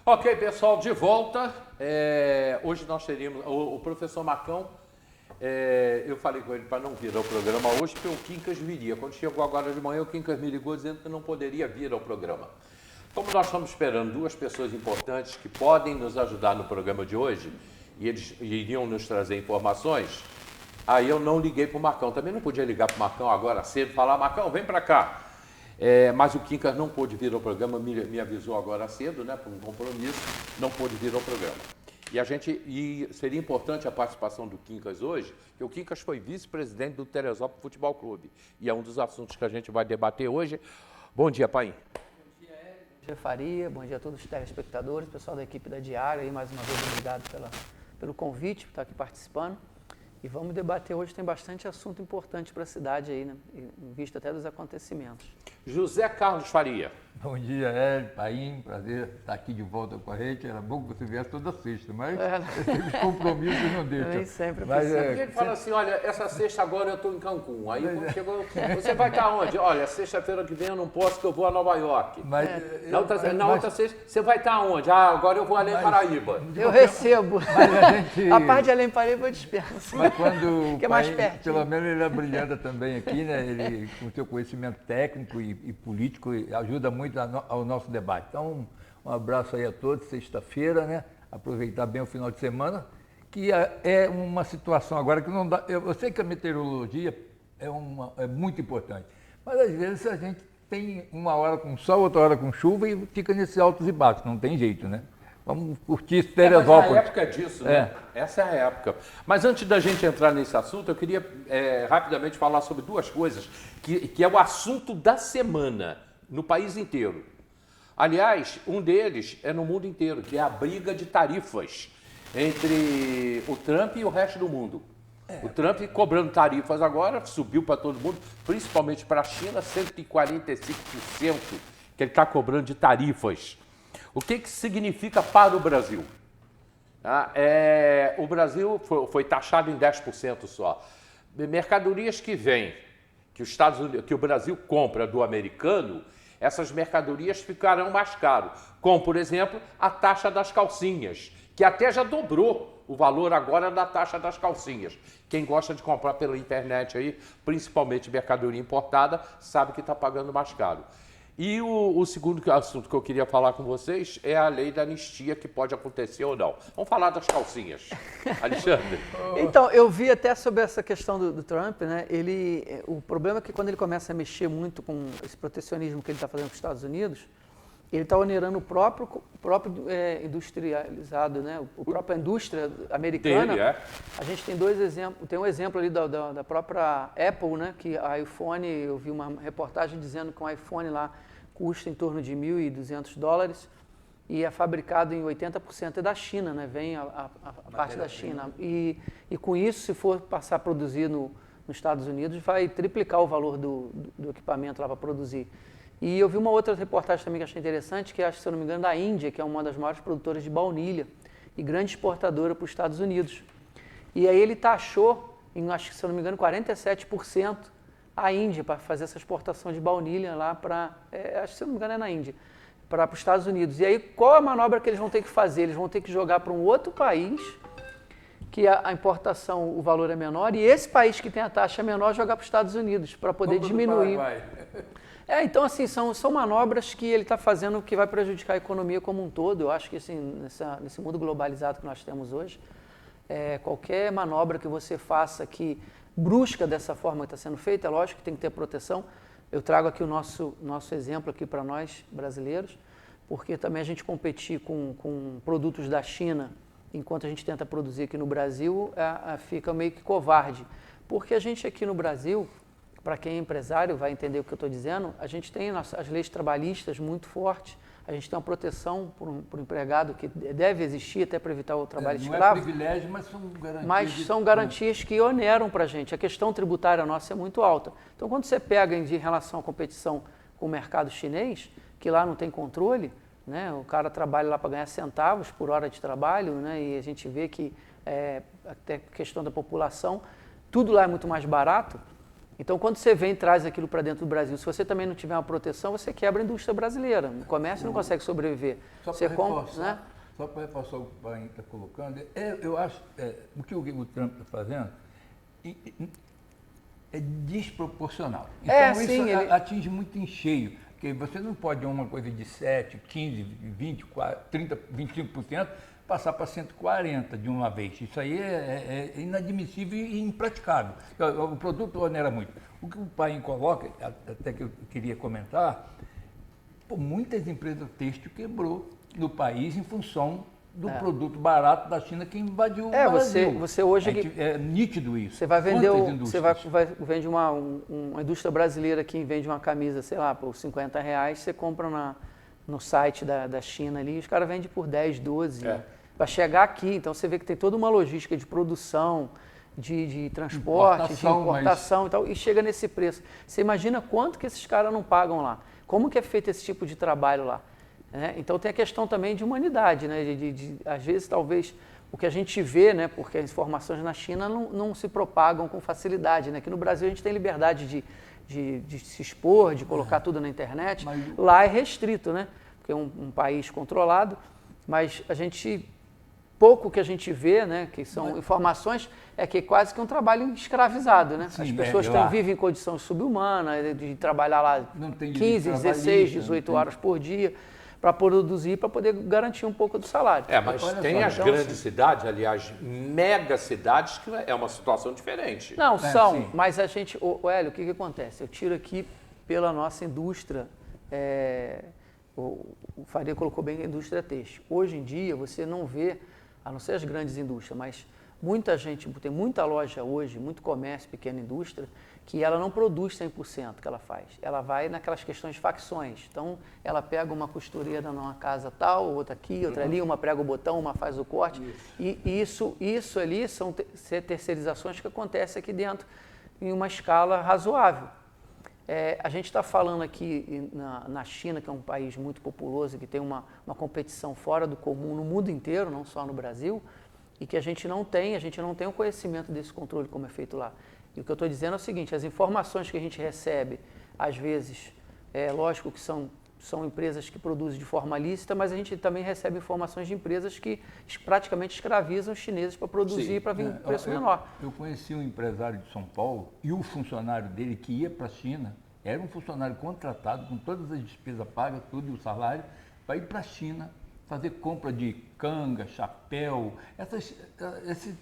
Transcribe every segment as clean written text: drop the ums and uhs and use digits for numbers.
Ok, pessoal, de volta. Hoje nós teríamos o professor Marcão. Eu falei com ele para não vir ao programa hoje, porque o Quincas viria. Quando chegou agora de manhã, o Quincas me ligou dizendo que não poderia vir ao programa. Como nós estamos esperando duas pessoas importantes que podem nos ajudar no programa de hoje, e eles iriam nos trazer informações, aí eu não liguei para o Marcão. Também não podia ligar para o Marcão agora cedo e falar: Marcão, vem para cá. Mas o Quincas não pôde vir ao programa, me avisou agora cedo, né, por um compromisso, não pôde vir ao programa. E seria importante a participação do Quincas hoje, porque o Quincas foi vice-presidente do Teresópolis Futebol Clube. E é um dos assuntos que a gente vai debater hoje. Bom dia, Paim. Bom dia, Hélio. Bom dia, Faria. Bom dia a todos os telespectadores, pessoal da equipe da Diária. E mais uma vez, obrigado pelo convite, por estar aqui participando. E vamos debater hoje, tem bastante assunto importante para a cidade aí, né? Em vista até dos acontecimentos. José Carlos Faria. Bom dia, Hélio, Paim, prazer estar aqui de volta com a gente. Era bom que você viesse toda sexta, mas os compromissos não deixam. Nem sempre mas ele fala assim: olha, essa sexta agora eu estou em Cancún. Aí quando chegou, você vai estar onde? Olha, sexta-feira que vem eu não posso, que eu vou a Nova York. Na outra sexta, você vai estar onde? Agora eu vou a Além Paraíba. Eu recebo. A parte de Além Paraíba eu dispenso. Mas quando que é mais perto. Pelo menos ele abrilhanta também aqui, né? Ele, com seu conhecimento técnico e político, ajuda muito ao nosso debate. Então, um abraço aí a todos, sexta-feira, né? Aproveitar bem o final de semana, que é uma situação agora que não dá. Eu sei que a meteorologia é muito importante, mas às vezes a gente tem uma hora com sol, outra hora com chuva e fica nesses altos e baixos, não tem jeito, né? Vamos curtir esse Teresópolis. Mas a época é disso, né? Essa é a época. Mas antes da gente entrar nesse assunto, eu queria rapidamente falar sobre duas coisas, que é o assunto da semana no país inteiro. Aliás, um deles é no mundo inteiro, que é a briga de tarifas entre o Trump e o resto do mundo. O Trump cobrando tarifas agora, subiu para todo mundo, principalmente para a China, 145% que ele está cobrando de tarifas. O que significa para o Brasil? O Brasil foi taxado em 10% só. Mercadorias que vêm, que o Brasil compra do americano, essas mercadorias ficarão mais caras. Como, por exemplo, a taxa das calcinhas, que até já dobrou o valor agora da taxa das calcinhas. Quem gosta de comprar pela internet aí, principalmente mercadoria importada, sabe que está pagando mais caro. E o segundo assunto que eu queria falar com vocês é a lei da anistia, que pode acontecer ou não. Vamos falar das calcinhas. Alexandre. Então, eu vi até sobre essa questão do Trump, né? O problema é que quando ele começa a mexer muito com esse protecionismo que ele está fazendo com os Estados Unidos, ele está onerando o próprio industrializado, né? A própria indústria americana. Dele, A gente tem dois exemplos. Tem um exemplo ali da própria Apple, né? Que a iPhone, eu vi uma reportagem dizendo que um iPhone lá custa em torno de $1.200 e é fabricado em 80% da China, né? Vem a parte da China. E com isso, se for passar a produzir nos Estados Unidos, vai triplicar o valor do equipamento lá para produzir. E eu vi uma outra reportagem também que achei interessante, que acho, se eu não me engano, da Índia, que é uma das maiores produtoras de baunilha e grande exportadora para os Estados Unidos. E aí ele taxou, acho que, se eu não me engano, 47% a Índia para fazer essa exportação de baunilha lá para, acho que, se eu não me engano, é na Índia, para os Estados Unidos. E aí qual a manobra que eles vão ter que fazer? Eles vão ter que jogar para um outro país, que a importação, o valor é menor, e esse país que tem a taxa menor jogar para os Estados Unidos, para poder diminuir. Então, assim, são manobras que ele está fazendo que vai prejudicar a economia como um todo. Eu acho que, assim, nesse mundo globalizado que nós temos hoje, qualquer manobra que você faça que brusca dessa forma que está sendo feita, é lógico que tem que ter proteção. Eu trago aqui o nosso exemplo aqui para nós, brasileiros, porque também a gente competir com produtos da China, enquanto a gente tenta produzir aqui no Brasil, fica meio que covarde. Porque a gente aqui no Brasil, para quem é empresário vai entender o que eu estou dizendo, a gente tem as leis trabalhistas muito fortes, a gente tem uma proteção por um empregado que deve existir até para evitar o trabalho escravo. Não é privilégio, mas são garantias. Mas são garantias que oneram para a gente. A questão tributária nossa é muito alta. Então, quando você pega em relação à competição com o mercado chinês, que lá não tem controle, né? O cara trabalha lá para ganhar centavos por hora de trabalho, né? E a gente vê que até a questão da população, tudo lá é muito mais barato. Então, quando você vem e traz aquilo para dentro do Brasil, se você também não tiver uma proteção, você quebra a indústria brasileira. O comércio não consegue sobreviver. Você compra, né? Só para reforçar o que o Paim está colocando, eu acho o que o Trump está fazendo é desproporcional. Então, isso sim, atinge muito em cheio. Porque você não pode uma coisa de 7, 15, 20, 30, 25%, passar para 140 de uma vez. Isso aí é inadmissível e impraticável. O produto onera muito. O que o Paim coloca, até que eu queria comentar, muitas empresas têxtil quebrou no país em função do produto barato da China que invadiu o Brasil. Você hoje é nítido isso. Você vai vender, vende uma indústria brasileira que vende uma camisa, sei lá, por R$50, você compra no site da China ali, os caras vendem por 10, 12. Para chegar aqui, então você vê que tem toda uma logística de produção, de transporte, de importação e tal, e chega nesse preço. Você imagina quanto que esses caras não pagam lá? Como que é feito esse tipo de trabalho lá? Então tem a questão também de humanidade, né? Às vezes, talvez, o que a gente vê, né? Porque as informações na China não se propagam com facilidade, né? Aqui no Brasil a gente tem liberdade de se expor, de colocar tudo na internet. Lá é restrito, né? Porque é um país controlado, mas pouco que a gente vê, né? Que são informações, é que é quase que um trabalho escravizado, né? Sim, as pessoas vivem em condições subhumanas, de trabalhar lá 15, 16, 18 horas por dia, para produzir, para poder garantir um pouco do salário. Mas tem as grandes cidades, aliás, mega cidades, que é uma situação diferente. Não, são, mas a gente... Hélio, o que acontece? Eu tiro aqui pela nossa indústria, o Faria colocou bem a indústria têxtil. Hoje em dia, você não vê, a não ser as grandes indústrias, mas muita gente, tem muita loja hoje, muito comércio, pequena indústria, que ela não produz 100% que ela faz. Ela vai naquelas questões de facções. Então, ela pega uma costureira numa casa tal, outra aqui, outra ali, uma prega o botão, uma faz o corte. E isso ali são terceirizações que acontecem aqui dentro em uma escala razoável. A gente está falando aqui na China, que é um país muito populoso, que tem uma competição fora do comum no mundo inteiro, não só no Brasil, e que a gente não tem o conhecimento desse controle como é feito lá. E o que eu estou dizendo é o seguinte, as informações que a gente recebe, às vezes, lógico que são empresas que produzem de forma lícita, mas a gente também recebe informações de empresas que praticamente escravizam os chineses para produzir para vir um preço menor. Eu conheci um empresário de São Paulo e o funcionário dele que ia para a China, era um funcionário contratado com todas as despesas pagas, tudo e o salário, para ir para a China fazer compra de canga, chapéu, essa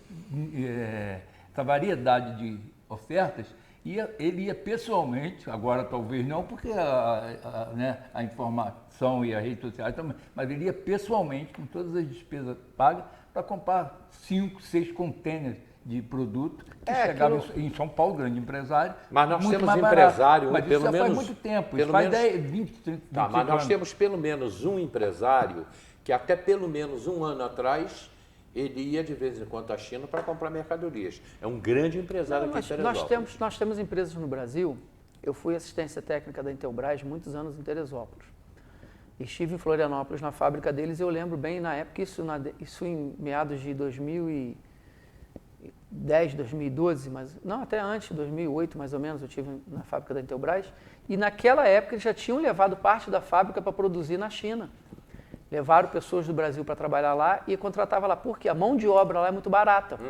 variedade de ofertas, ele ia pessoalmente, agora talvez não, porque a informação e as redes sociais também, mas ele ia pessoalmente, com todas as despesas pagas, para comprar 5, 6 contêineres de produto que chegavam em São Paulo, grande empresário. Mas nós temos empresário, mas pelo isso menos... faz muito tempo, isso faz 10, 20, 30 mas anos. nós temos pelo menos um empresário que até pelo menos um ano atrás ele ia de vez em quando à China para comprar mercadorias. É um grande empresário aqui em Teresópolis. Nós temos empresas no Brasil. Eu fui assistência técnica da Intelbras muitos anos em Teresópolis. Estive em Florianópolis na fábrica deles e eu lembro bem na época, isso em meados de 2010, 2012, mas não, até antes, 2008 mais ou menos, eu estive na fábrica da Intelbras. E naquela época eles já tinham levado parte da fábrica para produzir na China. Levaram pessoas do Brasil para trabalhar lá e contratavam lá, porque a mão de obra lá é muito barata.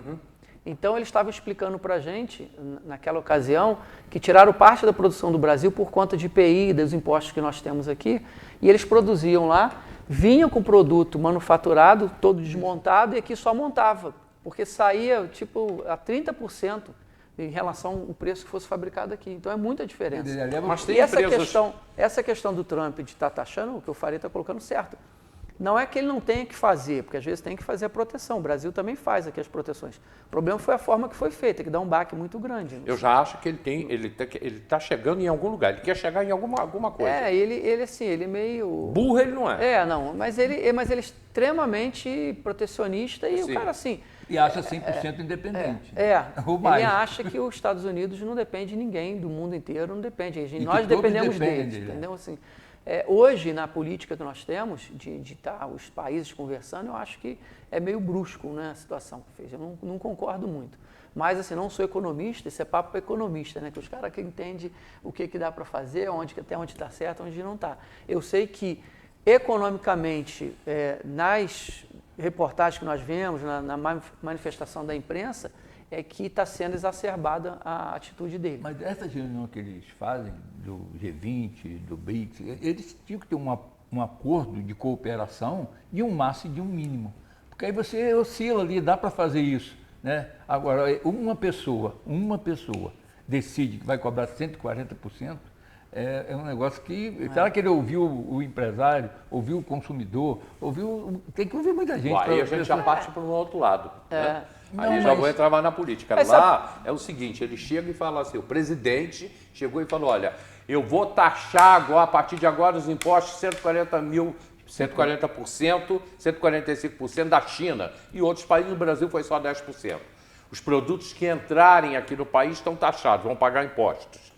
Então, eles estavam explicando para a gente, naquela ocasião, que tiraram parte da produção do Brasil por conta de IPI, dos impostos que nós temos aqui, e eles produziam lá, vinham com o produto manufaturado, todo desmontado, e aqui só montava, porque saía tipo a 30% em relação ao preço que fosse fabricado aqui. Então, é muita diferença. Mas tem e essa questão do Trump de estar taxando, o que o Faria está colocando certo. Não é que ele não tenha que fazer, porque às vezes tem que fazer a proteção. O Brasil também faz aqui as proteções. O problema foi a forma que foi feita, que dá um baque muito grande. Eu já acho que ele está chegando em algum lugar, ele quer chegar em alguma coisa. Ele assim, ele meio... Burro ele não é. Mas ele é extremamente protecionista e o cara assim... E acha 100% independente. Ele acha que os Estados Unidos não depende de ninguém, do mundo inteiro não depende. Nós dependemos deles, entendeu? Assim, Hoje, na política que nós temos, de estar os países conversando, eu acho que é meio brusco, né, a situação que fez. Eu não concordo muito. Mas, assim, não sou economista, isso é papo para economista, né? Que os caras que entendem o que dá para fazer, até onde está certo, onde não está. Eu sei que, economicamente, nas reportagens que nós vemos, na manifestação da imprensa, é que está sendo exacerbada a atitude dele. Mas essa reunião que eles fazem, do G20, do BRICS, eles tinham que ter um acordo de cooperação de um máximo e de um mínimo. Porque aí você oscila ali, dá para fazer isso, né? Agora, uma pessoa decide que vai cobrar 140%, é um negócio que... Será que ele ouviu o empresário, ouviu o consumidor, tem que ouvir muita gente. Aí a gente já parte para um outro lado. Né? Não, Aí já vou entrar mais na política. Lá é o seguinte, ele chega e fala assim, o presidente chegou e falou, olha, eu vou taxar agora, a partir de agora os impostos 140%, 145% da China. E outros países, no Brasil foi só 10%. Os produtos que entrarem aqui no país estão taxados, vão pagar impostos.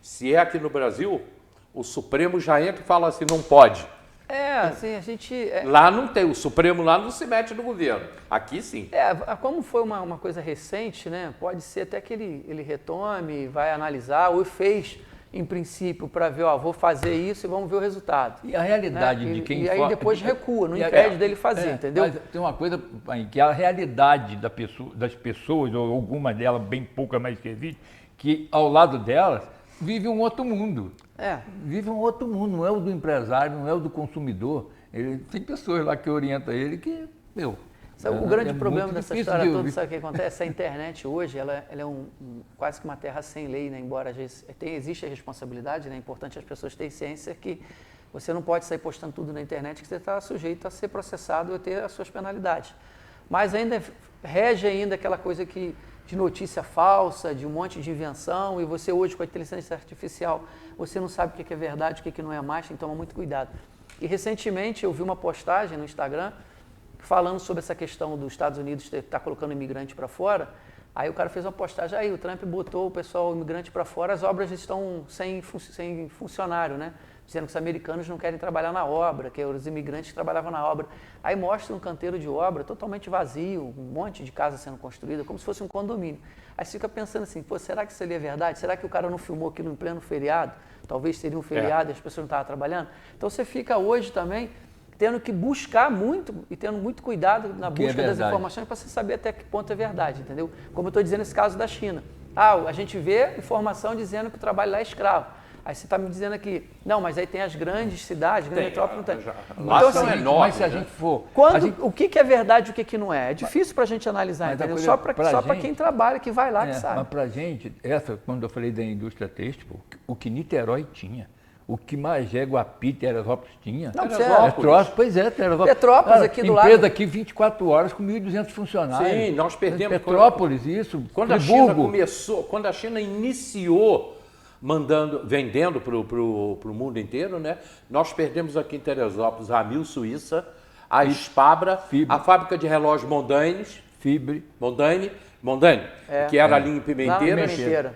Se é aqui no Brasil, o Supremo já entra e fala assim, não pode. Assim, a gente... Lá não tem, o Supremo lá não se mete no governo. Aqui sim. Como foi uma coisa recente, né? Pode ser até que ele retome, vai analisar, ou fez, em princípio, para ver, vou fazer isso e vamos ver o resultado. E a realidade, né? De quem... E aí depois recua, não impede dele fazer, entendeu? Mas tem uma coisa, que a realidade das pessoas, ou algumas delas, bem poucas mais que existe, que ao lado delas, vive um outro mundo. Vive um outro mundo, não é o do empresário, não é o do consumidor. Tem pessoas lá que orientam ele que, o grande problema dessa história toda, sabe o que acontece? A internet hoje, ela é quase que uma terra sem lei, né? Embora às vezes existe a responsabilidade, né? É importante as pessoas terem ciência que você não pode sair postando tudo na internet, que você está sujeito a ser processado e ter as suas penalidades. Mas ainda rege aquela coisa de notícia falsa, de um monte de invenção, e você hoje com a inteligência artificial, você não sabe o que é verdade, o que não é mais, tem que tomar muito cuidado. E recentemente eu vi uma postagem no Instagram falando sobre essa questão dos Estados Unidos estar colocando imigrante para fora. Aí o cara fez uma postagem, o Trump botou o pessoal imigrante para fora, as obras estão sem funcionário, né? Dizendo que os americanos não querem trabalhar na obra, que os imigrantes trabalhavam na obra. Aí mostra um canteiro de obra totalmente vazio, um monte de casa sendo construída, como se fosse um condomínio. Aí você fica pensando assim, será que isso ali é verdade? Será que o cara não filmou aquilo em pleno feriado? Talvez seria um feriado e as pessoas não estavam trabalhando. Então você fica hoje também tendo que buscar muito e tendo muito cuidado na busca das informações para você saber até que ponto é verdade, entendeu? Como eu estou dizendo nesse caso da China. A gente vê informação dizendo que o trabalho lá é escravo. Aí você está me dizendo aqui, não, mas aí tem as grandes cidades, grandes metrópoles, não tem. Então, assim, mas se a gente for... O que é verdade e o que não é? É difícil para a gente analisar, entendeu? Só para quem trabalha, que vai lá, que sabe. Mas para a gente, quando eu falei da indústria têxtil, o que Niterói tinha, o que Magé, Guapi, Teresópolis tinha. Não, Teresópolis, pois é, Teresópolis. Petrópolis aqui do lado. Empresa aqui 24 horas com 1.200 funcionários. Sim, nós perdemos... Petrópolis, isso, quando a China começou, quando a China iniciou vendendo para o mundo inteiro, né? Nós perdemos aqui em Teresópolis a Amil Suíça, a Spabra, a fábrica de relógios Mondane, que era ali em Pimenteira.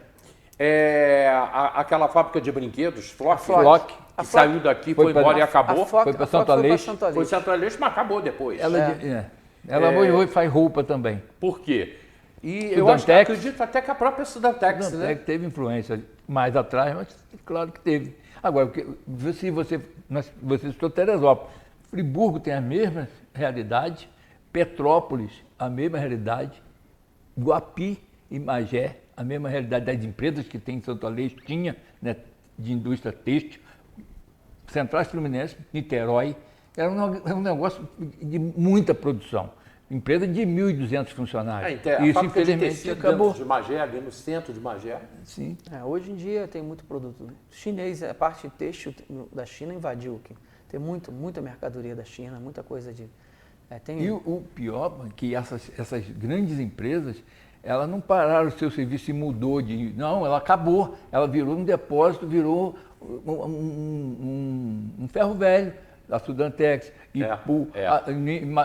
Aquela fábrica de brinquedos, Flock, que saiu daqui, foi embora e acabou. Foi para Santo Aleixo. Foi Santo Aleixo, mas acabou depois. Ela hoje faz roupa também. Por quê? E eu acredito até que a própria Sudantex, né? Teve influência mais atrás, mas claro que teve. Agora, se você citou Teresópolis, Friburgo tem a mesma realidade, Petrópolis, a mesma realidade, Guapi e Magé, a mesma realidade das empresas que tem em Santo Aleixo, tinha, né, de indústria têxtil, Centrais Fluminense, Niterói, era um negócio de muita produção. Empresa de 1.200 funcionários. Isso, infelizmente, acabou. De Magé, ali no centro de Magé. Sim. Hoje em dia tem muito produto chinês, a parte têxtil da China invadiu aqui. Tem muita mercadoria da China, muita coisa de... E o pior é que essas grandes empresas, elas não pararam o seu serviço e mudou de... Não, ela acabou. Ela virou um depósito, virou um ferro velho. A Sudantex, Ipu,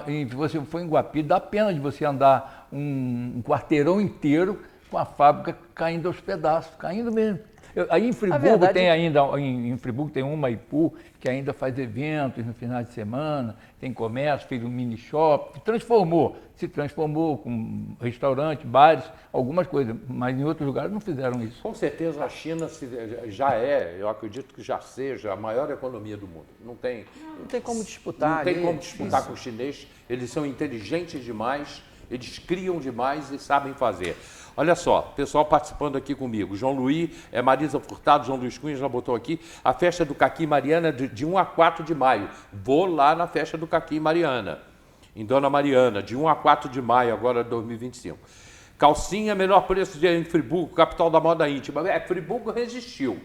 se você for em Guapi, dá pena de você andar um quarteirão inteiro com a fábrica caindo aos pedaços, caindo mesmo. Aí em Friburgo verdade, tem ainda, em Friburgo tem uma Ipu que ainda faz eventos no final de semana, tem comércio, fez um mini shop, se transformou com restaurante, bares, algumas coisas, mas em outros lugares não fizeram isso. Com certeza a China já é, eu acredito que já seja a maior economia do mundo. Não tem como disputar. Não tem ali, como disputar isso. com o chinês, eles são inteligentes demais, eles criam demais e sabem fazer. Olha só, pessoal participando aqui comigo, João Luiz, Marisa Furtado, João Luiz Cunha já botou aqui, a festa do Caqui Mariana de 1 a 4 de maio. Vou lá na festa do Caqui Mariana, em Dona Mariana, de 1 a 4 de maio, agora de 2025. Calcinha, menor preço em Friburgo, capital da moda íntima. Friburgo resistiu.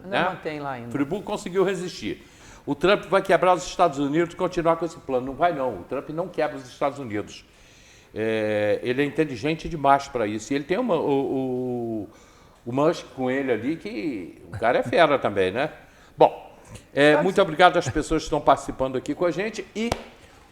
Ainda mantém lá ainda. Friburgo conseguiu resistir. O Trump vai quebrar os Estados Unidos e continuar com esse plano. Não vai não, o Trump não quebra os Estados Unidos. Ele é inteligente demais para isso. E ele tem o Musk com ele ali, que o cara é fera também, né? Bom, muito obrigado às pessoas que estão participando aqui com a gente. E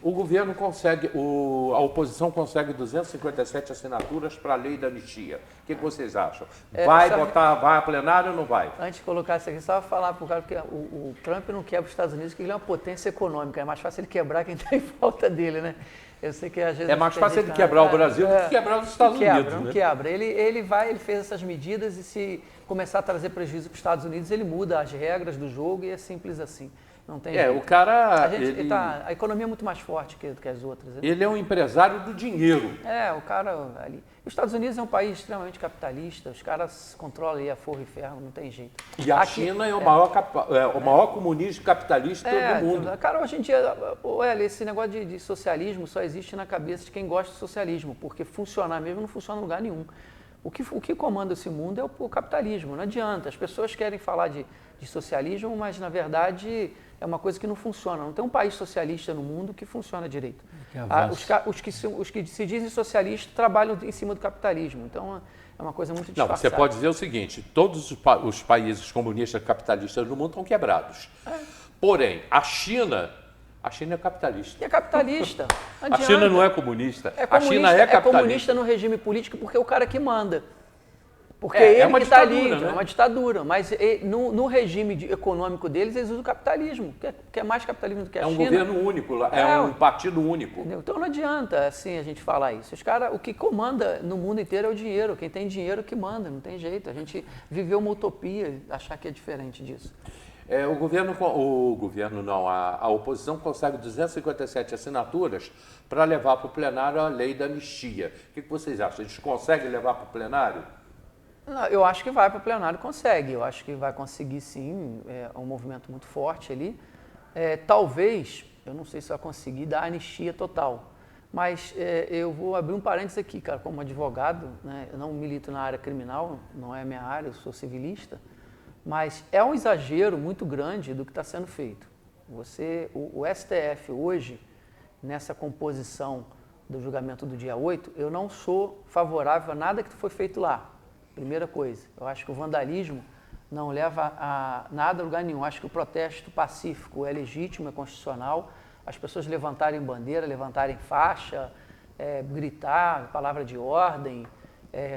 o governo consegue, a oposição consegue 257 assinaturas para a lei da anistia. O que vocês acham? Vai a plenário ou não vai? Antes de colocar isso aqui, só falar para o cara que o Trump não quebra os Estados Unidos, porque ele é uma potência econômica. É mais fácil ele quebrar quem está em falta dele, né? Eu sei que às vezes... É mais fácil ele quebrar o Brasil do que quebrar os Estados Unidos. Não quebra. Ele fez essas medidas e se começar a trazer prejuízo para os Estados Unidos, ele muda as regras do jogo e é simples assim. Não tem jeito. O cara... A economia é muito mais forte que as outras. Né? Ele é um empresário do dinheiro. O cara ali... Os Estados Unidos é um país extremamente capitalista, os caras controlam aí a forro e ferro, não tem jeito. E a China é o maior comunista capitalista do mundo. Cara, hoje em dia, esse negócio de socialismo só existe na cabeça de quem gosta de socialismo, porque funcionar mesmo não funciona em lugar nenhum. O que comanda esse mundo é o capitalismo, não adianta. As pessoas querem falar de socialismo, mas na verdade é uma coisa que não funciona. Não tem um país socialista no mundo que funciona direito. Os que se dizem socialistas trabalham em cima do capitalismo. Então é uma coisa muito disfarçada. Não, você pode dizer o seguinte, todos os países comunistas capitalistas do mundo estão quebrados. Porém, a China é capitalista. É capitalista. A China não é comunista. A China é capitalista. É comunista no regime político porque é o cara que manda. Porque ele que está ali, né? É uma ditadura. Mas no regime econômico deles, eles usam o capitalismo, que é mais capitalismo do que a China. É um governo único, um partido único. Entendeu? Então não adianta assim a gente falar isso. O que comanda no mundo inteiro é o dinheiro. Quem tem dinheiro que manda, não tem jeito. A gente viveu uma utopia, achar que é diferente disso. A oposição consegue 257 assinaturas para levar para o plenário a lei da anistia. O que vocês acham? Eles conseguem levar para o plenário? Não, eu acho que vai para o plenário, consegue. Eu acho que vai conseguir sim, é um movimento muito forte ali. Talvez, eu não sei se vai conseguir dar anistia total, mas eu vou abrir um parênteses aqui, cara, como advogado, né, eu não milito na área criminal, não é a minha área, eu sou civilista, mas é um exagero muito grande do que está sendo feito. O STF hoje, nessa composição do julgamento do dia 8, eu não sou favorável a nada que foi feito lá. Primeira coisa, eu acho que o vandalismo não leva a nada a lugar nenhum. Eu acho que o protesto pacífico é legítimo, é constitucional. As pessoas levantarem bandeira, levantarem faixa, gritar, palavra de ordem,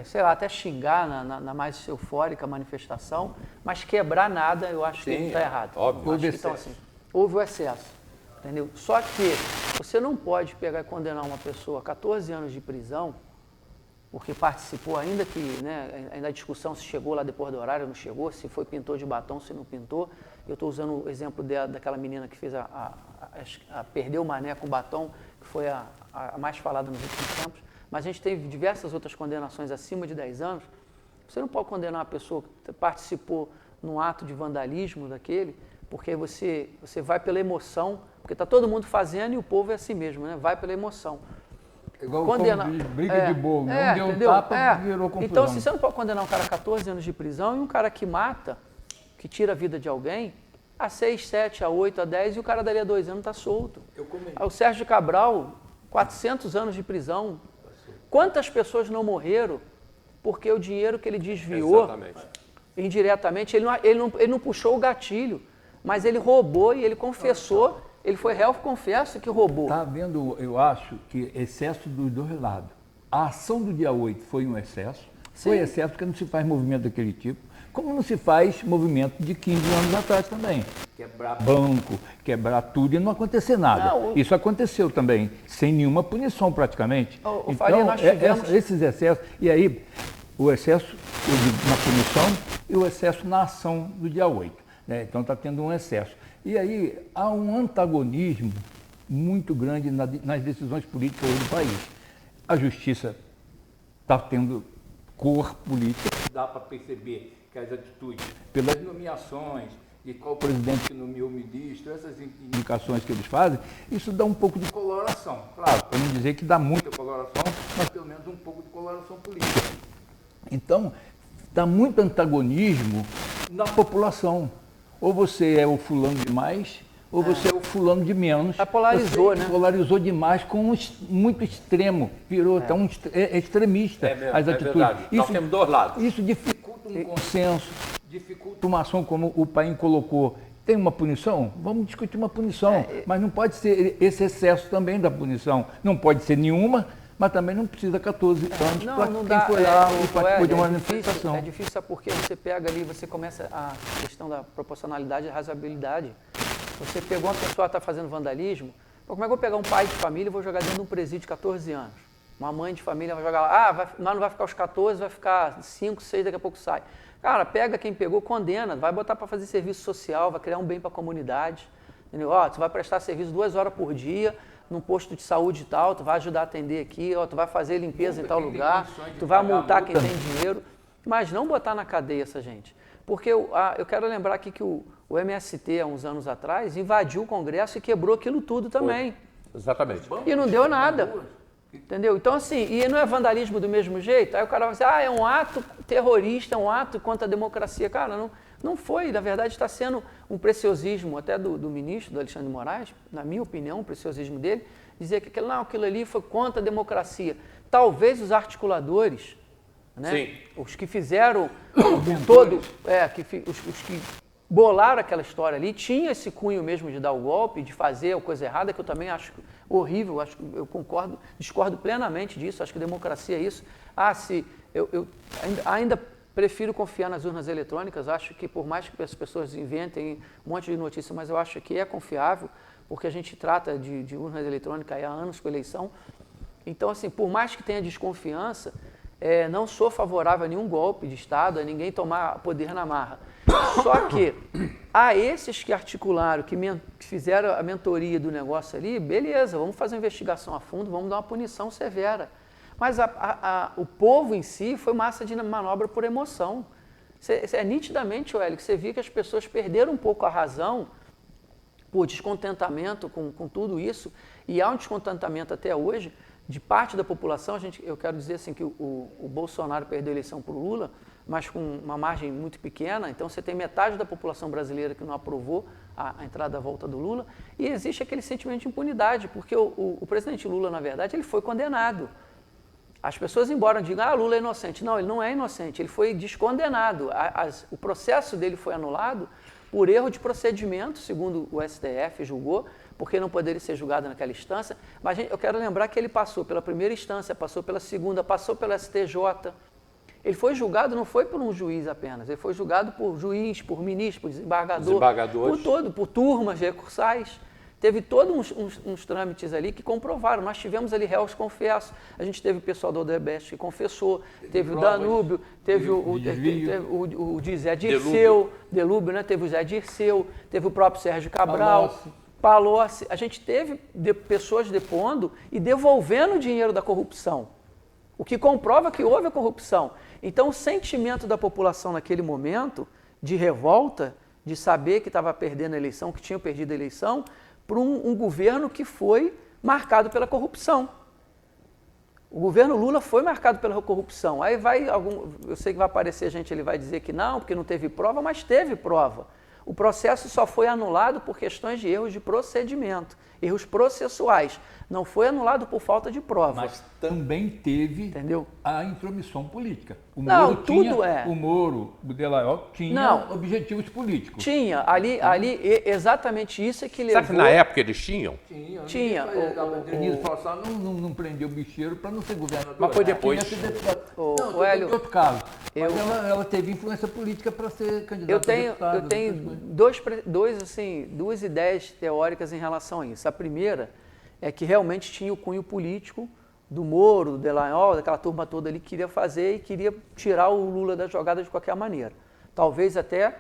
sei lá, até xingar na mais eufórica manifestação, mas quebrar nada, eu acho que está errado. Óbvio. Houve o excesso, entendeu? Só que você não pode pegar e condenar uma pessoa a 14 anos de prisão porque participou, ainda que, né, ainda a discussão se chegou lá depois do horário, não chegou, se foi pintor de batom, se não pintou. Eu estou usando o exemplo daquela menina que fez perdeu o mané com batom, que foi a mais falada nos últimos tempos. Mas a gente teve diversas outras condenações acima de 10 anos. Você não pode condenar uma pessoa que participou num ato de vandalismo daquele, porque você vai pela emoção, porque está todo mundo fazendo e o povo é assim mesmo, né? Vai pela emoção. Igual briga de bobo, não deu um tapa, virou confusão. Então, se você não pode condenar um cara a 14 anos de prisão e um cara que mata, que tira a vida de alguém, a 6, 7, a 8, a 10, e o cara dali a 2 anos está solto. O Sérgio Cabral, 400 anos de prisão. Quantas pessoas não morreram porque o dinheiro que ele desviou, indiretamente, ele não puxou o gatilho, mas ele roubou e ele confessou. Ele foi réu, confessa que roubou. Está havendo, eu acho, que excesso dos dois lados. A ação do dia 8 foi um excesso. Foi excesso porque não se faz movimento daquele tipo, como não se faz movimento de 15 anos atrás também. Quebrar banco, quebrar tudo e não acontecer nada. Não, Isso aconteceu também, sem nenhuma punição praticamente. O Faria, nós tivemos... esses excessos, e aí o excesso na punição e o excesso na ação do dia 8. Né? Então está tendo um excesso. E aí há um antagonismo muito grande nas decisões políticas hoje do país. A justiça está tendo cor política. Dá para perceber que as atitudes, pelas nomeações, e qual presidente que nomeou o ministro, essas indicações que eles fazem, isso dá um pouco de coloração. Claro, para não dizer que dá muita coloração, mas pelo menos um pouco de coloração política. Então, dá muito antagonismo na população. Ou você é o fulano de mais, ou você é o fulano de menos. Polarizou, você né? Polarizou demais com muito extremo. Virou até extremista as atitudes. Verdade. Nós temos dois lados. Isso dificulta um consenso, dificulta uma ação como o Paim colocou. Tem uma punição? Vamos discutir uma punição. Mas não pode ser esse excesso também da punição. Não pode ser nenhuma, mas também não precisa 14 anos para quem foi lá e participou de uma manifestação. É difícil, sabe por quê? Você pega ali, você começa a questão da proporcionalidade e razoabilidade. Você pegou uma pessoa que está fazendo vandalismo, como é que eu vou pegar um pai de família e vou jogar dentro de um presídio de 14 anos? Uma mãe de família vai jogar lá, mas não vai ficar os 14, vai ficar 5, 6, daqui a pouco sai. Cara, pega quem pegou, condena, vai botar para fazer serviço social, vai criar um bem para a comunidade. Entendeu? Ó, tu vai prestar serviço 2 horas por dia, num posto de saúde e tal, tu vai ajudar a atender aqui, ó, tu vai fazer limpeza em tal lugar, tu vai multar quem tem dinheiro, mas não botar na cadeia essa gente. Porque eu quero lembrar aqui que o MST, há uns anos atrás, invadiu o Congresso e quebrou aquilo tudo também. Exatamente. E não deu nada. Entendeu? Então, assim, e não é vandalismo do mesmo jeito? Aí o cara vai dizer, é um ato terrorista, é um ato contra a democracia. Cara, não foi. Na verdade, está sendo um preciosismo até do ministro, do Alexandre de Moraes, na minha opinião, o preciosismo dele, dizer que aquilo ali foi contra a democracia. Talvez os articuladores, né? Sim. Os que fizeram todo, os que bolaram aquela história ali, tinha esse cunho mesmo de dar o golpe, de fazer a coisa errada, que eu também acho horrível, eu concordo, discordo plenamente disso, acho que democracia é isso. Eu ainda prefiro confiar nas urnas eletrônicas, acho que por mais que as pessoas inventem um monte de notícia, mas eu acho que é confiável, porque a gente trata de urnas eletrônicas há anos com eleição. Então, assim, por mais que tenha desconfiança, não sou favorável a nenhum golpe de Estado, a ninguém tomar poder na marra. Só que a esses que articularam, que fizeram a mentoria do negócio ali, beleza, vamos fazer uma investigação a fundo, vamos dar uma punição severa. Mas o povo em si foi massa de manobra por emoção. Nitidamente, Hélio, que você viu que as pessoas perderam um pouco a razão por descontentamento com tudo isso, e há um descontentamento até hoje de parte da população. Eu quero dizer assim que o Bolsonaro perdeu a eleição para o Lula, mas com uma margem muito pequena, então você tem metade da população brasileira que não aprovou a entrada da volta do Lula, e existe aquele sentimento de impunidade, porque o presidente Lula, na verdade, ele foi condenado. As pessoas, embora digam, Lula é inocente. Não, ele não é inocente, ele foi descondenado. O processo dele foi anulado por erro de procedimento, segundo o STF julgou, porque não poderia ser julgado naquela instância. Mas eu quero lembrar que ele passou pela primeira instância, passou pela segunda, passou pela STJ. Ele foi julgado, não foi por um juiz apenas, ele foi julgado por juiz, por ministro, por desembargador, por turmas recursais. Teve todos uns trâmites ali que comprovaram. Nós tivemos ali réus confessos, a gente teve o pessoal do Odebrecht que confessou, teve o Danúbio, teve o Zé Dirceu, Delúbio, né? Teve o Zé Dirceu, teve o próprio Sérgio Cabral, Palocci. A gente teve pessoas depondo e devolvendo o dinheiro da corrupção, o que comprova que houve a corrupção. Então, o sentimento da população naquele momento de revolta, de saber que estava perdendo a eleição, que tinha perdido a eleição, para um governo que foi marcado pela corrupção. O governo Lula foi marcado pela corrupção. Aí eu sei que vai aparecer gente, ele vai dizer que não, porque não teve prova, mas teve prova. O processo só foi anulado por questões de erros de procedimento, erros processuais. Não foi anulado por falta de prova. Mas também teve Entendeu? a intromissão política. O Não, Moro tudo tinha, é. O Moro, o Dallagnol, tinha Não. objetivos políticos. Tinha, exatamente isso é que levou... Será que na época eles tinham? Tinha. A Denise falou assim, não prendeu o bicheiro para não ser governador. Mas foi depois. Tinha sido deputado. Ô, Não, Hélio, tem outro caso. eu- Mas ela teve influência política para ser candidata Eu tenho, a deputado. eu tenho duas ideias teóricas em relação a isso. A primeira é que realmente tinha o cunho político do Moro, do Dallagnol, daquela turma toda ali que queria fazer e queria tirar o Lula da jogada de qualquer maneira. Talvez até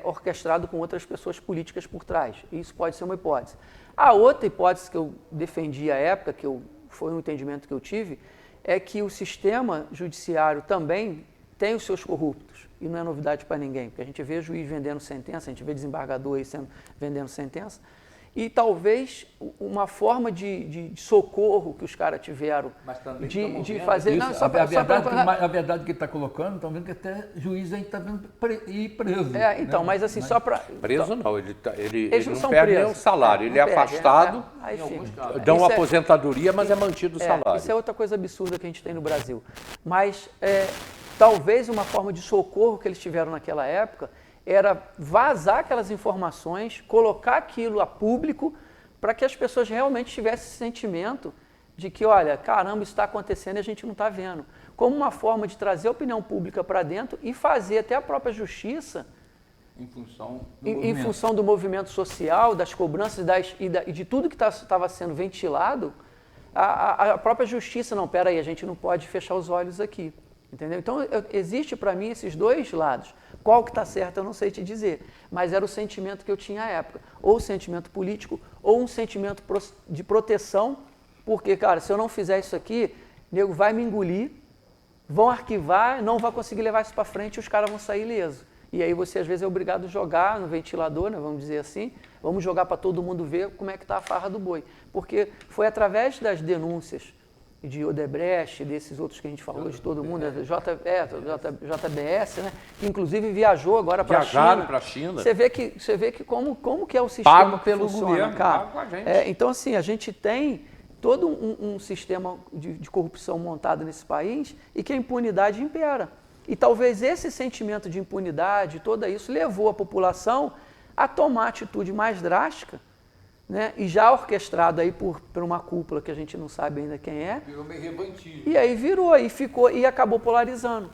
orquestrado com outras pessoas políticas por trás. Isso pode ser uma hipótese. A outra hipótese que eu defendi à época, foi um entendimento que eu tive, é que o sistema judiciário também tem os seus corruptos. E não é novidade para ninguém, porque a gente vê juiz vendendo sentença, a gente vê desembargador aí vendendo sentença. E talvez uma forma de socorro que os caras tiveram de fazer... Isso, Não, só a verdade que ele está colocando, estão vendo que até juiz a gente está vendo ir preso. então, né? mas assim, só para... Preso não, ele Eles não não são perde nem presos. o salário, ele é Não perde, afastado, aí fica. dão Isso uma aposentadoria, mas é mantido o salário. Isso é outra coisa absurda que a gente tem no Brasil. Mas talvez uma forma de socorro que eles tiveram naquela época era vazar aquelas informações, colocar aquilo a público para que as pessoas realmente tivessem esse sentimento de que, olha, caramba, isso está acontecendo e a gente não está vendo. Como uma forma de trazer a opinião pública para dentro e fazer até a própria justiça em função do movimento social, das cobranças e de tudo que estava sendo ventilado, a própria justiça, não, peraí, a gente não pode fechar os olhos aqui. Entendeu? Então, existe para mim esses dois lados. Qual que está certo, eu não sei te dizer, mas era o sentimento que eu tinha à época. Ou o sentimento político, ou um sentimento de proteção, porque, cara, se eu não fizer isso aqui, o nego vai me engolir, vão arquivar, não vai conseguir levar isso para frente e os caras vão sair ilesos. E aí você, às vezes, é obrigado a jogar no ventilador, né, vamos dizer assim, vamos jogar para todo mundo ver como é que está a farra do boi. Porque foi através das denúncias de Odebrecht, desses outros que a gente falou, de todo mundo, JBS, né? Que inclusive viajou agora para a China. Viajaram para a China. Você vê que como que é o sistema Pago que pelo funciona, governo, cara. pago com a gente. Então, assim, a gente tem todo um sistema de corrupção montado nesse país e que a impunidade impera. E talvez esse sentimento de impunidade, tudo isso, levou a população a tomar atitude mais drástica, né? E já orquestrado aí por uma cúpula que a gente não sabe ainda quem é. Virou meio revantismo. E aí virou, e ficou, e acabou polarizando.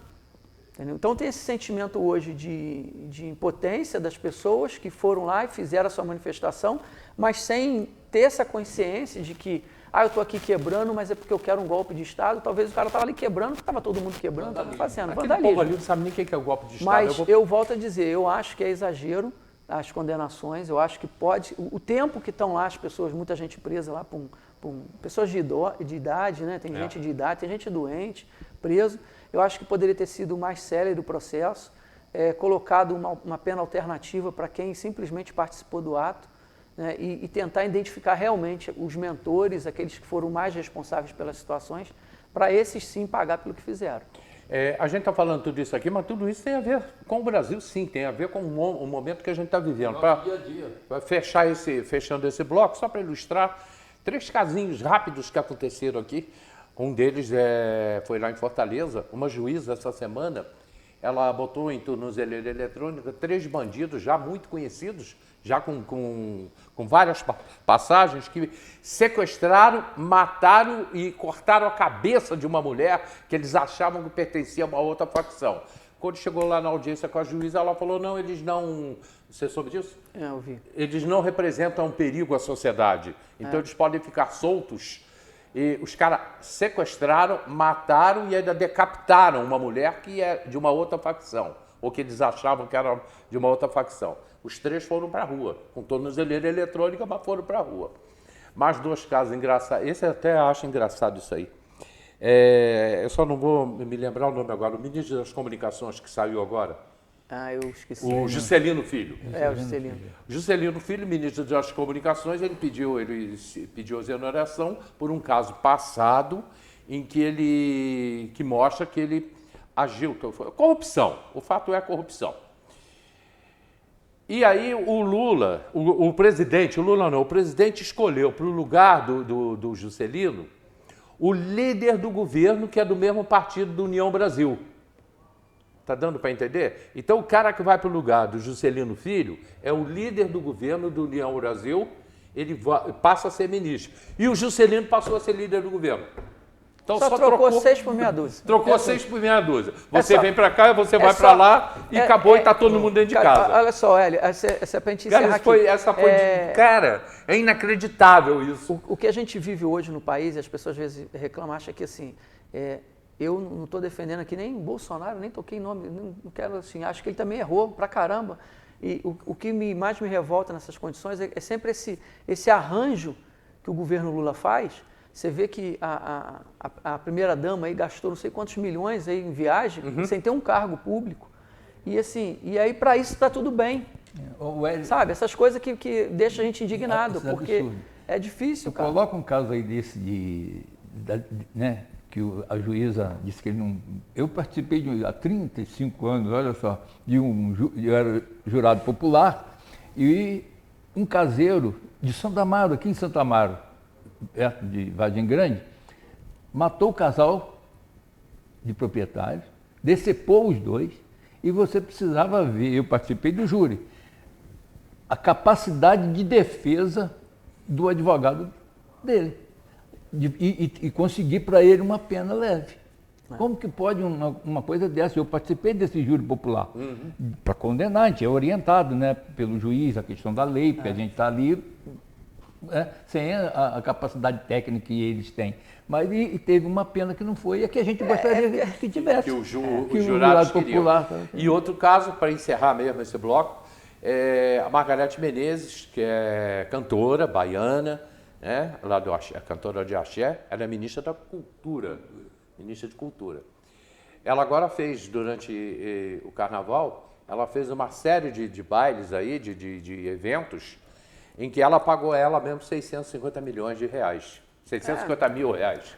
Entendeu? Então tem esse sentimento hoje de impotência das pessoas que foram lá e fizeram a sua manifestação, mas sem ter essa consciência de que, eu estou aqui quebrando, mas é porque eu quero um golpe de Estado. Talvez o cara estava ali quebrando, estava todo mundo quebrando, estava fazendo Aquele vandalismo. povo ali não sabe nem o que é o golpe de Estado. Mas eu volto a dizer, eu acho que é exagero as condenações, eu acho que pode, o tempo que estão lá as pessoas, muita gente presa lá pessoas de idade, né? Tem gente de idade, tem gente doente, preso, eu acho que poderia ter sido mais célere o processo, colocado uma pena alternativa para quem simplesmente participou do ato, né? E tentar identificar realmente os mentores, aqueles que foram mais responsáveis pelas situações, para esses sim pagar pelo que fizeram. A gente está falando tudo isso aqui, mas tudo isso tem a ver com o Brasil, sim, tem a ver com o momento que a gente está vivendo. Para fechando esse bloco, só para ilustrar, 3 casinhos rápidos que aconteceram aqui. Um deles foi lá em Fortaleza, uma juíza essa semana, ela botou em tornozeleira eletrônica 3 bandidos já muito conhecidos, já com várias passagens, que sequestraram, mataram e cortaram a cabeça de uma mulher que eles achavam que pertencia a uma outra facção. Quando chegou lá na audiência com a juíza, ela falou, não, eles não... Você soube disso? Eu vi. Eles não representam um perigo à sociedade, então eles podem ficar soltos. E os caras sequestraram, mataram e ainda decapitaram uma mulher que é de uma outra facção, ou que eles achavam que era de uma outra facção. Os 3 foram para a rua, com tornozeleira eletrônica, mas foram para a rua. Mais 2 casos engraçados, esse eu até acho engraçado isso aí. Eu só não vou me lembrar o nome agora, o ministro das Comunicações que saiu agora. Eu esqueci. O Juscelino Filho. O Juscelino. Juscelino Filho, ministro das Comunicações, ele pediu exoneração por um caso passado em que mostra que ele agiu, corrupção, o fato é corrupção. E aí o Lula, o presidente, o Lula não, o presidente escolheu para o lugar do Juscelino o líder do governo, que é do mesmo partido do União Brasil. Tá dando para entender? Então o cara que vai para o lugar do Juscelino Filho é o líder do governo do União Brasil, ele passa a ser ministro. E o Juscelino passou a ser líder do governo. Então, só trocou 6 por meia dúzia. Trocou 6 por meia dúzia. Você vem para cá, você vai para lá e acabou e está todo mundo dentro de casa. Olha só, Hélio, essa é para a gente encerrar aqui. Cara, é inacreditável isso. O que a gente vive hoje no país, e as pessoas às vezes reclamam, acham que assim, eu não estou defendendo aqui nem Bolsonaro, nem toquei em nome, não quero assim, acho que ele também errou pra caramba. E o que mais me revolta nessas condições é sempre esse arranjo que o governo Lula faz. Você vê que a primeira-dama aí gastou não sei quantos milhões aí em viagem, sem ter um cargo público. E assim, e aí para isso está tudo bem. Sabe, essas coisas que deixam a gente indignado, porque é difícil, cara. Coloca um caso aí desse, né, que a juíza disse que ele não... Eu participei há 35 anos, olha só, eu era jurado popular, e um caseiro de Santo Amaro, aqui em Santo Amaro, perto de Vargem Grande, matou o casal de proprietários, decepou os dois, e você precisava ver, eu participei do júri, a capacidade de defesa do advogado dele, e conseguir para ele uma pena leve. Como que pode uma coisa dessa? Eu participei desse júri popular para condenar, a gente é orientado, né, pelo juiz, a questão da lei, porque a gente está ali sem a capacidade técnica que eles têm. Mas teve uma pena que não foi, e que a gente gostaria que tivesse. Que os jurados popular. E outro caso, para encerrar mesmo esse bloco, a Margareth Menezes, que é cantora baiana, né, lá do Axé, cantora de Axé, ela é ministra da Cultura, ministra de Cultura. Ela agora fez, durante o Carnaval, ela fez uma série de bailes aí, de eventos, em que ela pagou ela mesmo 650 milhões de reais. 650 mil reais.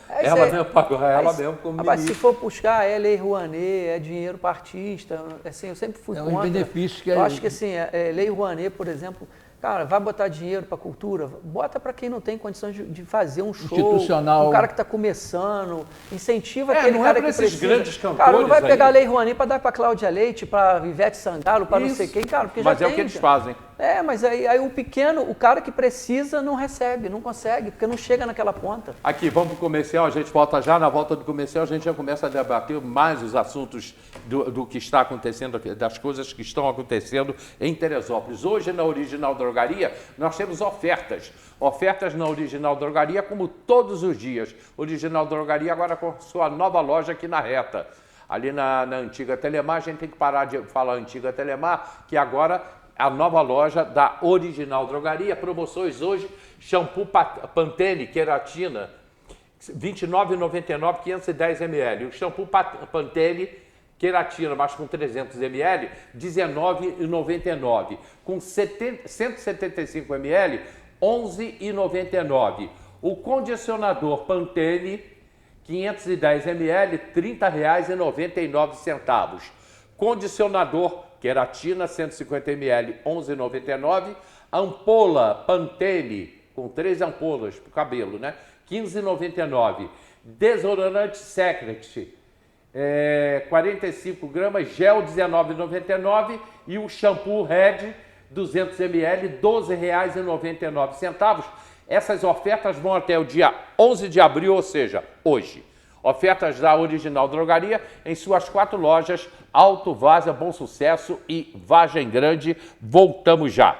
Ela mesmo pagou ela mesmo como ministra. Mas se for buscar, é Lei Rouanet, é dinheiro para artista, assim, eu sempre fui contra. Um benefício que eu acho que assim, Lei Rouanet, por exemplo, cara, vai botar dinheiro para cultura, bota para quem não tem condições de fazer um show, institucional. Um cara que está começando, incentiva aquele cara que precisa. Grandes cantores, cara, não vai pegar a Lei Rouanet para dar para Cláudia Leite, para Ivete Sangalo, para não sei quem, cara, porque mas já é o que eles fazem. Mas aí o pequeno, o cara que precisa não recebe, não consegue, porque não chega naquela ponta. Aqui, vamos para o comercial, a gente volta já, na volta do comercial a gente já começa a debater mais os assuntos do que está acontecendo, das coisas que estão acontecendo em Teresópolis. Hoje, na Original Drogaria, nós temos ofertas. Ofertas na Original Drogaria, como todos os dias. Original Drogaria agora com sua nova loja aqui na Reta. Ali na antiga Telemar, a gente tem que parar de falar antiga Telemar, que agora a nova loja da Original Drogaria. Promoções hoje, shampoo Pantene Queratina, R$ 29,99, 510 ml. O shampoo Pantene Queratina, mas com 300 ml, R$ 19,99. Com 175 ml, R$ 11,99. O condicionador Pantene, 510 ml, R$ 30,99. Condicionador Queratina, 150 ml, R$ 11,99. Ampola Pantene, com 3 ampolas para o cabelo, né? R$ 15,99. Desodorante Secret, 45 gramas, gel, R$ 19,99. E o shampoo Red, 200 ml, R$ 12,99. Essas ofertas vão até o dia 11 de abril, ou seja, hoje. Ofertas da Original Drogaria em suas 4 lojas, Alto, Várzea, Bom Sucesso e Vargem Grande. Voltamos já.